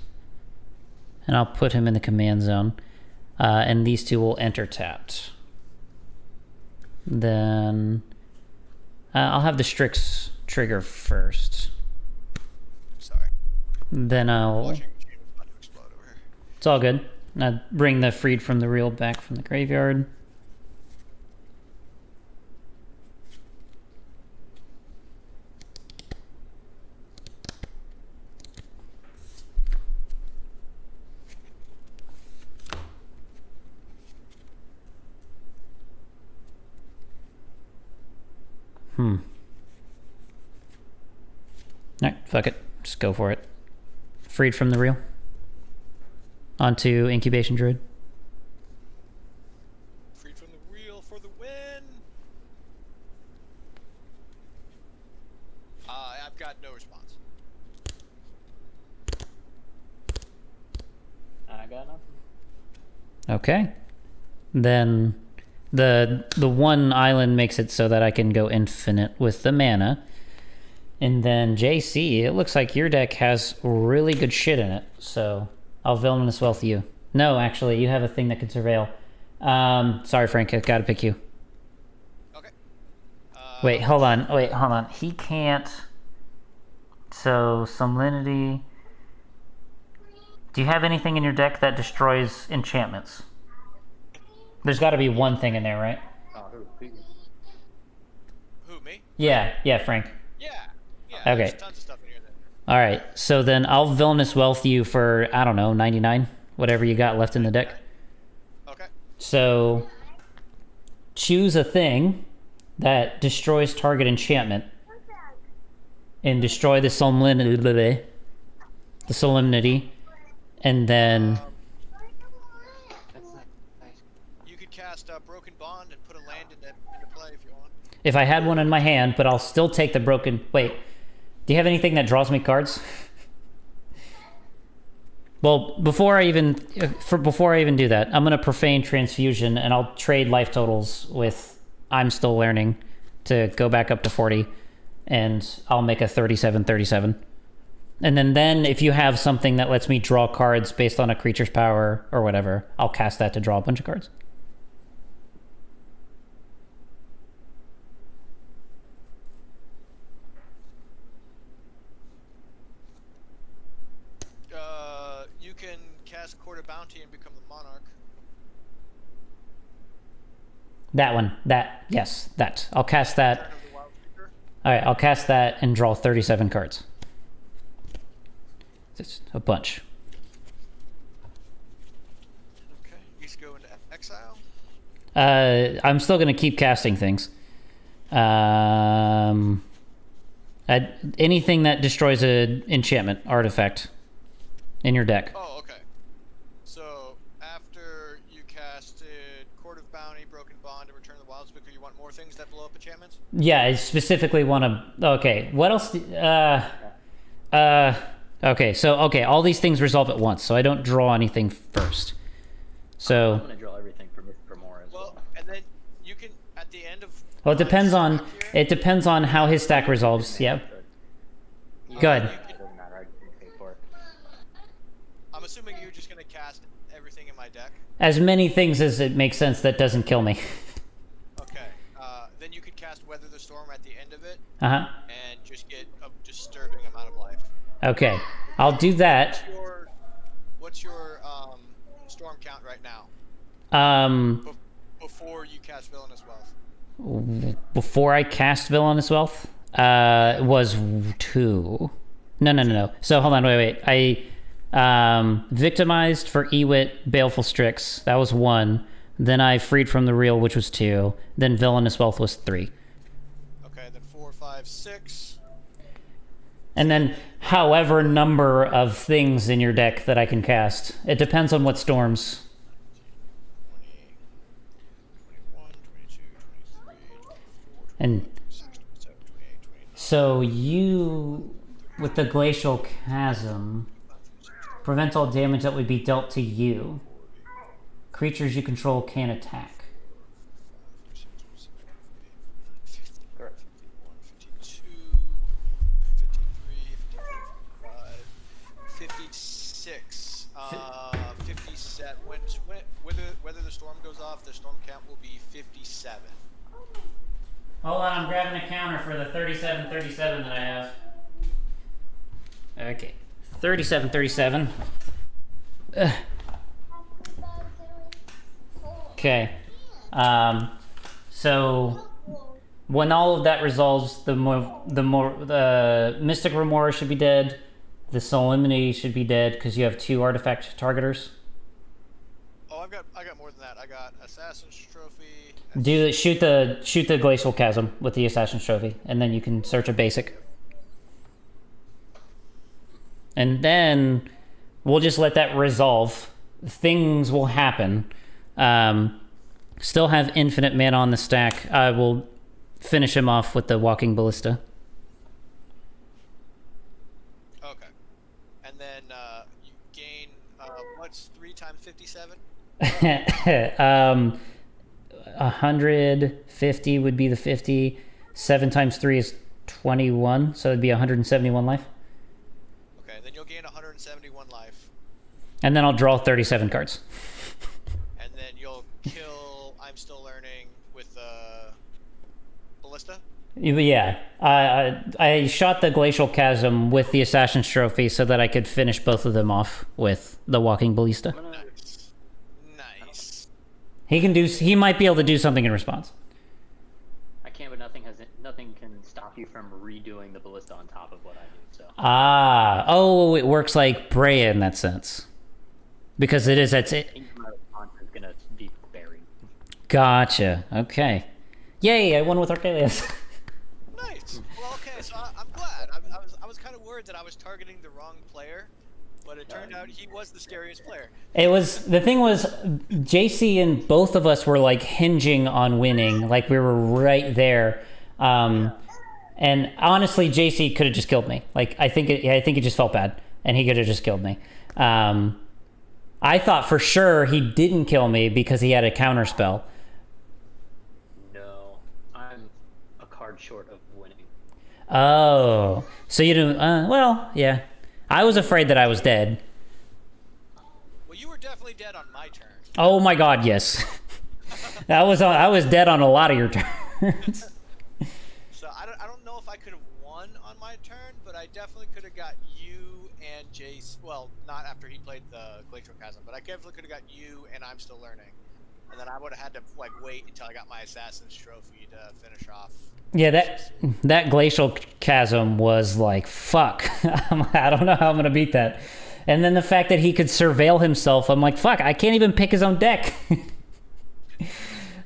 And I'll put him in the command zone. And these 2 will enter tapped. Then I'll have the Strix trigger first. Sorry. Then I'll... Washing machine is about to explode over here. It's all good. I bring the Freed from the Real back from the graveyard. Alright, fuck it. Just go for it. Freed from the Real. Onto Incubation Druid. Freed from the Real for the win! I've got no response. I got nothing. Okay. Then the one island makes it so that I can go infinite with the mana. And then JC, it looks like your deck has really good shit in it. So I'll Villainous Wealth you. No, actually, you have a thing that can surveil. Sorry, Frank, I gotta pick you. Okay. Wait, hold on. He can't. So, Salinity. Do you have anything in your deck that destroys enchantments? There's got to be one thing in there, right? Who, me? Yeah, Frank. Yeah. Okay. There's tons of stuff in here that... All right, so then I'll Villainous Wealth you for, I don't know, 99? Whatever you got left in the deck. Okay. So, choose a thing that destroys target enchantment. And destroy the Solemnity. And then... You could cast Broken Bond and put a land into play if you want. If I had one in my hand, but I'll still take the broken... Wait, do you have anything that draws me cards? Well, before I even do that, I'm gonna profane transfusion, and I'll trade life totals with I'm still learning to go back up to 40, and I'll make a 37-37. And then if you have something that lets me draw cards based on a creature's power or whatever, I'll cast that to draw a bunch of cards. You can cast Court of Bounty and become the Monarch. That one. Yes, that. I'll cast that. Return of the Wild Speaker. Alright, I'll cast that and draw 37 cards. It's a bunch. Okay. You just go into exile. I'm still going to keep casting things. Anything that destroys an enchantment artifact in your deck. Oh, okay. So after you casted Court of Bounty, Broken Bond, and Return of the Wild Speaker, you want more things that blow up enchantments? Yeah, I specifically want to... Okay, what else... Okay, all these things resolve at once, so I don't draw anything first. I'm So... gonna draw everything for more as well. Well, and then you can, at the end of... Well, it depends on... here, It depends on how his stack resolves. Yeah. Good. It doesn't matter. I just pay for it. I'm assuming you're just going to cast everything in my deck. As many things as it makes sense that doesn't kill me. Okay. Then you could cast Weather the Storm at the end of it, Uh-huh. and just get a disturbing amount of life. Okay. I'll do that. What's your storm count right now? Before you cast Villainous Wealth. Before I cast Villainous Wealth, was 2. No. So hold on, wait. I victimized for Ewit, Baleful Strix. That was 1. Then I freed from the real, which was 2. Then Villainous Wealth was 3. Okay, then 4, 5, 6. And then however number of things in your deck that I can cast. It depends on what storms. 20, 21, 22, 23, 24, And 26, 27, 28, 29. so you, with the Glacial Chasm, prevent all damage that would be dealt to you. Creatures you control can't attack. Correct. 52, 53, 55, 56, 57. Whether the storm goes off, the storm count will be 57. Hold on, I'm grabbing a counter for the 37-37 that I have. Okay. 37-37. Okay. So when all of that resolves, the Mystic Remora should be dead. The Solemnity should be dead because you have 2 artifact targeters. Oh, I got more than that. I got Assassin's Trophy. Shoot the Glacial Chasm with the Assassin's Trophy, and then you can search a basic. And then we'll just let that resolve. Things will happen. Still have infinite mana on the stack. I will finish him off with the Walking Ballista. Okay. And then you gain, what's 3 times 57? 150 would be the 50. 7 times 3 is 21, so it'd be 171 life. Okay, then you'll gain 171 life. And then I'll draw 37 cards. And then you'll kill I'm Still Learning with Ballista? Yeah, I shot the Glacial Chasm with the Assassin's Trophy so that I could finish both of them off with the Walking Ballista. Nice. Nice. He might be able to do something in response. I can't, but nothing can stop you from redoing the ballista on top of what I do. So It works like Brea in that sense. Because that's it. I think my response is gonna be buried. Gotcha. Okay. Yay! I won with Archelos. Nice. Well, okay, so I'm glad. I was kind of worried that I was targeting the wrong player, but it turned out he was the scariest player. The thing was, JC and both of us were like hinging on winning, like we were right there. And honestly, JC could have just killed me. Like I think it just felt bad, and he could have just killed me. I thought for sure he didn't kill me because he had a counter spell. No, I'm a card short of winning. Oh, so you didn't? Well, yeah. I was afraid that I was dead. Well, you were definitely dead on my turn. Oh my God, yes. I was dead on a lot of your turns. So I don't know if I could have won on my turn, but I definitely could have got you and Jace. Well, not after he played the Glacial Chasm, but I definitely could have got you, and I'm still learning. And then I would have had to like wait until I got my Assassin's Trophy to finish off. Yeah, that Glacial Chasm was like, fuck. I don't know how I'm going to beat that. And then the fact that he could surveil himself, I'm like, fuck, I can't even pick his own deck.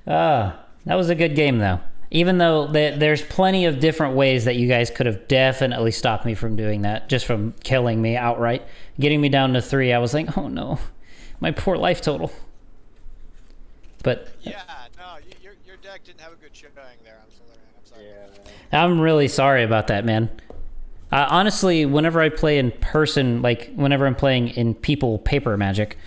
That was a good game, though. Even though there's plenty of different ways that you guys could have definitely stopped me from doing that, just from killing me outright. Getting me down to 3, I was like, oh no, my poor life total. But Yeah, no, your deck didn't have a good showing there. I'm still learning. I'm sorry. Yeah. I'm really sorry about that, man. Honestly, whenever I play in person, like whenever I'm playing in people paper Magic,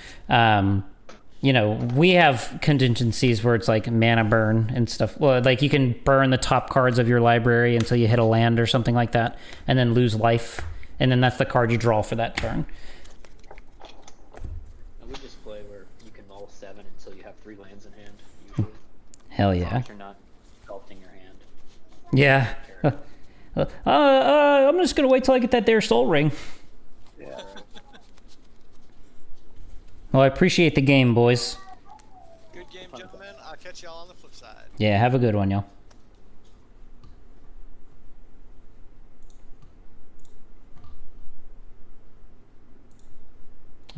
you know, we have contingencies where it's like mana burn and stuff. Well, like you can burn the top cards of your library until you hit a land or something like that, and then lose life, and then that's the card you draw for that turn. And we just play where you can mull 7 until you have 3 lands in hand, usually. Hell As long yeah. as you're not sculpting your hand. Yeah. I'm just gonna wait till I get that there Soul Ring. Yeah, right. Well, I appreciate the game, boys. Good game, gentlemen. I'll catch y'all on the flip side. Yeah, have a good one, y'all.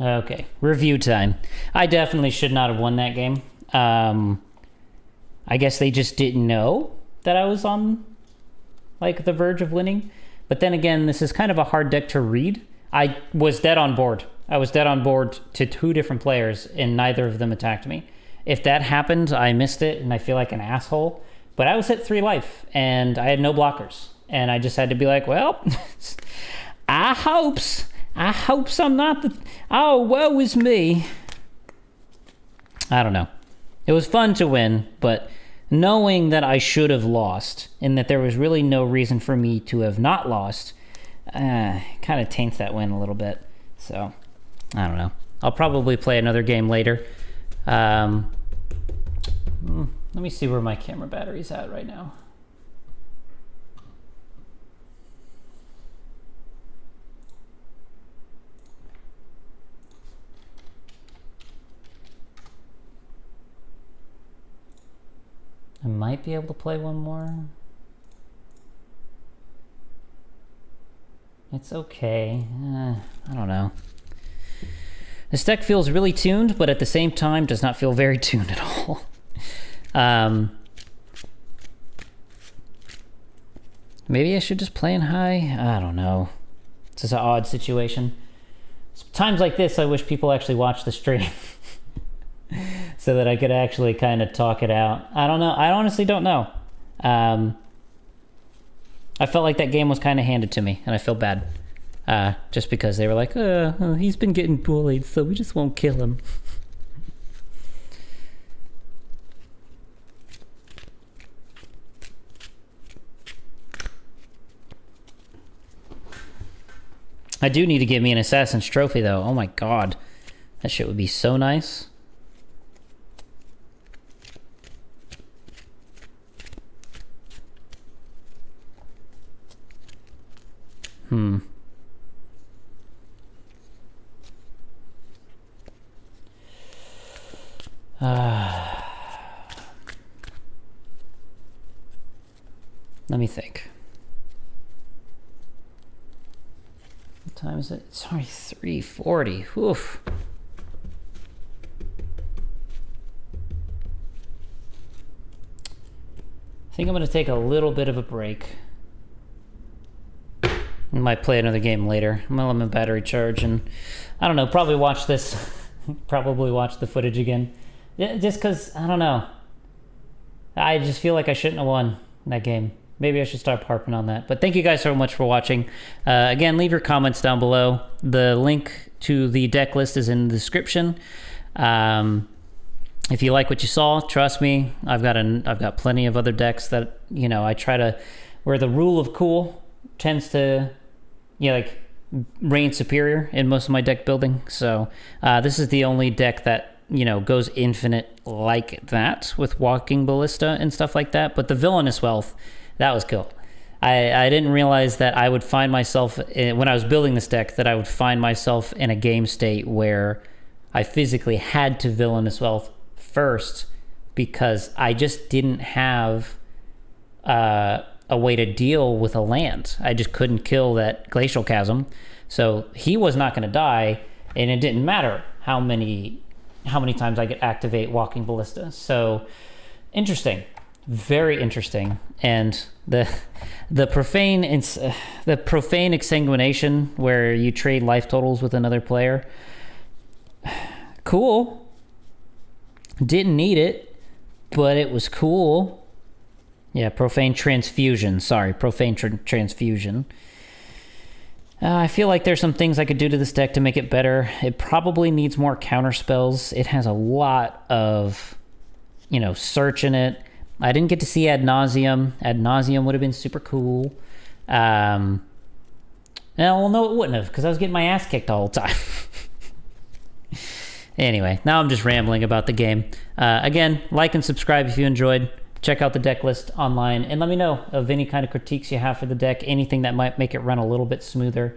Okay, review time. I definitely should not have won that game. I guess they just didn't know that I was on, like, the verge of winning. But then again, this is kind of a hard deck to read. I was dead on board. I was dead on board to 2 different players, and neither of them attacked me. If that happened, I missed it, and I feel like an asshole. But I was at 3 life, and I had no blockers. And I just had to be like, well, I hopes I'm not the... Oh, woe is me. I don't know. It was fun to win, but knowing that I should have lost, and that there was really no reason for me to have not lost, kind of taints that win a little bit. So, I don't know. I'll probably play another game later. Let me see where my camera battery's at right now. I might be able to play one more. It's okay. I don't know. This deck feels really tuned, but at the same time does not feel very tuned at all. Maybe I should just play in high? I don't know. It's just an odd situation. Times like this, I wish people actually watch the stream. So that I could actually kind of talk it out. I don't know. I honestly don't know. I felt like that game was kind of handed to me, and I feel bad. Just because they were like, he's been getting bullied, so we just won't kill him. I do need to get me an Assassin's Trophy, though. Oh my god. That shit would be so nice. Let me think. What time is it? It's already 3:40. Oof. I think I'm going to take a little bit of a break. I might play another game later. I'm gonna let my battery charge, and I don't know, probably watch this. Probably watch the footage again. Just because, I don't know. I just feel like I shouldn't have won that game. Maybe I should start harping on that. But thank you guys so much for watching. Again, leave your comments down below. The link to the deck list is in the description. If you like what you saw, trust me, I've got plenty of other decks that, you know, I try to, where the rule of cool tends to, like reign superior in most of my deck building. So this is the only deck that, you know, goes infinite like that with Walking Ballista and stuff like that. But the Villainous Wealth, that was cool. I didn't realize that I would find myself, when I was building this deck, that I would find myself in a game state where I physically had to Villainous Wealth first because I just didn't have a way to deal with a land. I just couldn't kill that Glacial Chasm. So he was not going to die, and it didn't matter how many times I could activate Walking Ballista. So interesting, very interesting. And the profane exsanguination where you trade life totals with another player, cool. Didn't need it, but it was cool. Yeah, Profane Transfusion. Sorry, Profane Transfusion. I feel like there's some things I could do to this deck to make it better. It probably needs more counter spells. It has a lot of, you know, search in it. I didn't get to see Ad Nauseam. Ad Nauseam would have been super cool. No, it wouldn't have, because I was getting my ass kicked all the time. Anyway, now I'm just rambling about the game. Again, like and subscribe if you enjoyed. Check out the deck list online, and let me know of any kind of critiques you have for the deck, anything that might make it run a little bit smoother.